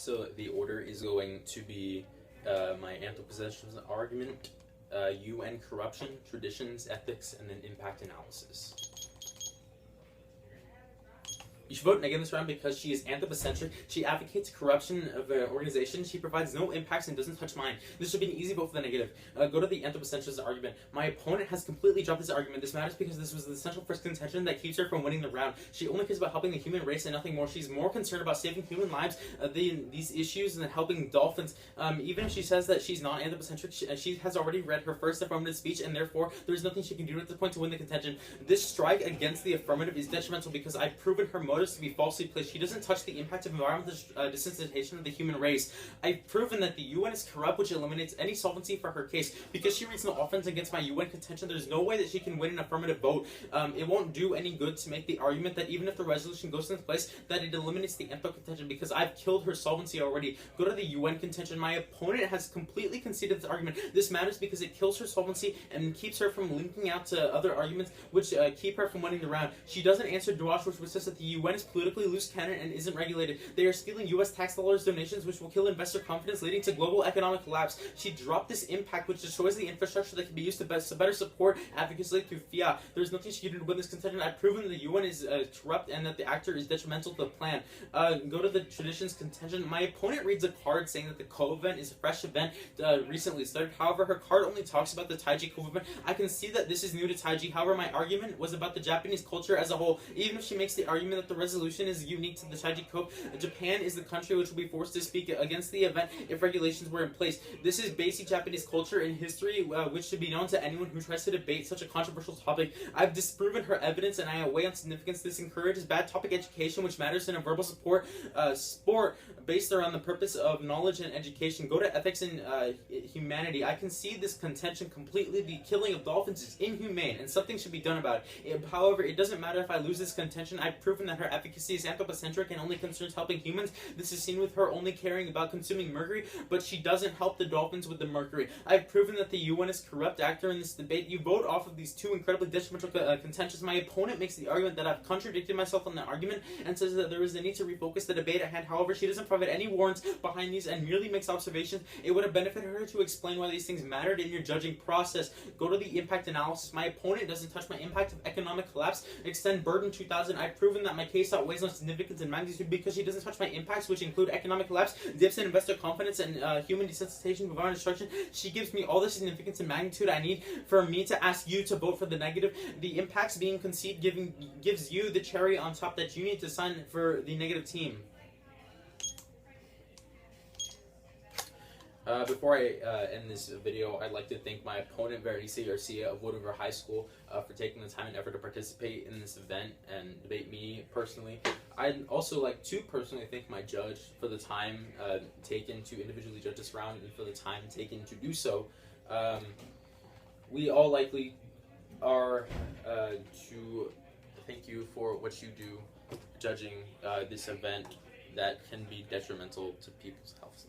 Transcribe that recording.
So the order is going to be my anthropocentric argument, UN corruption, traditions, ethics, and then impact analysis. You should vote negative this round because she is anthropocentric. She advocates corruption of an organization. She provides no impacts and doesn't touch mine. This should be an easy vote for the negative. Go to the anthropocentric argument. My opponent has completely dropped this argument. This matters because this was the essential first contention that keeps her from winning the round. She only cares about helping the human race and nothing more. She's more concerned about saving human lives, these issues, and helping dolphins. Even if she says that she's not anthropocentric, she has already read her first affirmative speech, and therefore there's nothing she can do at this point to win the contention. This strike against the affirmative is detrimental because I've proven her motives to be falsely placed. She doesn't touch the impact of environmental desensitization of the human race. I've proven that the UN is corrupt, which eliminates any solvency for her case. Because she reads no offense against my UN contention, there's no way that she can win an affirmative vote. It won't do any good to make the argument that even if the resolution goes into place, that it eliminates the anthro contention because I've killed her solvency already. Go to the UN contention. My opponent has completely conceded this argument. This matters because it kills her solvency and keeps her from linking out to other arguments which keep her from winning the round. She doesn't answer Duash, which says that the UN is politically loose cannon and isn't regulated. They are stealing U.S. tax dollars donations, which will kill investor confidence, leading to global economic collapse. She dropped this impact, which destroys the infrastructure that can be used to better support advocacy through fiat. There's nothing she can do to win this contention. I've proven that the UN is corrupt and that the actor is detrimental to the plan. Go to the traditions contention. My opponent reads a card saying that the Cove event is a fresh event recently started. However, her card only talks about the Taiji Cove event. I can see that this is new to Taiji. However, my argument was about the Japanese culture as a whole. Even if she makes the argument that the resolution is unique to the Taiji Cove, Japan is the country which will be forced to speak against the event if regulations were in place. This is basic Japanese culture and history, which should be known to anyone who tries to debate such a controversial topic. I've disproven her evidence and I weigh on significance. This encourages bad topic education, which matters in a verbal sport based around the purpose of knowledge and education. Go to ethics and humanity. I can see this contention completely. The killing of dolphins is inhumane and something should be done about it. However, it doesn't matter if I lose this contention. I've proven that her advocacy is anthropocentric and only concerns helping humans. This is seen with her only caring about consuming mercury, but she doesn't help the dolphins with the mercury. I've proven that the UN is a corrupt actor in this debate. You vote off of these two incredibly detrimental contentions. My opponent makes the argument that I've contradicted myself on the argument and says that there is a need to refocus the debate at hand. However, she doesn't provide any warrants behind these and merely makes observations. It would have benefited her to explain why these things mattered in your judging process. Go to the impact analysis. My opponent doesn't touch my impact of economic collapse. Extend burden 2000. I've proven that my case outweighs on significance and magnitude because she doesn't touch my impacts, which include economic collapse, dips in investor confidence, and human desensitization, environmental destruction. She gives me all the significance and magnitude I need for me to ask you to vote for the negative. The impacts being conceded gives you the cherry on top that you need to sign for the negative team. Before I end this video, I'd like to thank my opponent, Berenice Garcia of Wood River High School, for taking the time and effort to participate in this event and debate me personally. I'd also like to personally thank my judge for the time taken to individually judge this round and for the time taken to do so. We all likely are to thank you for what you do judging this event that can be detrimental to people's health.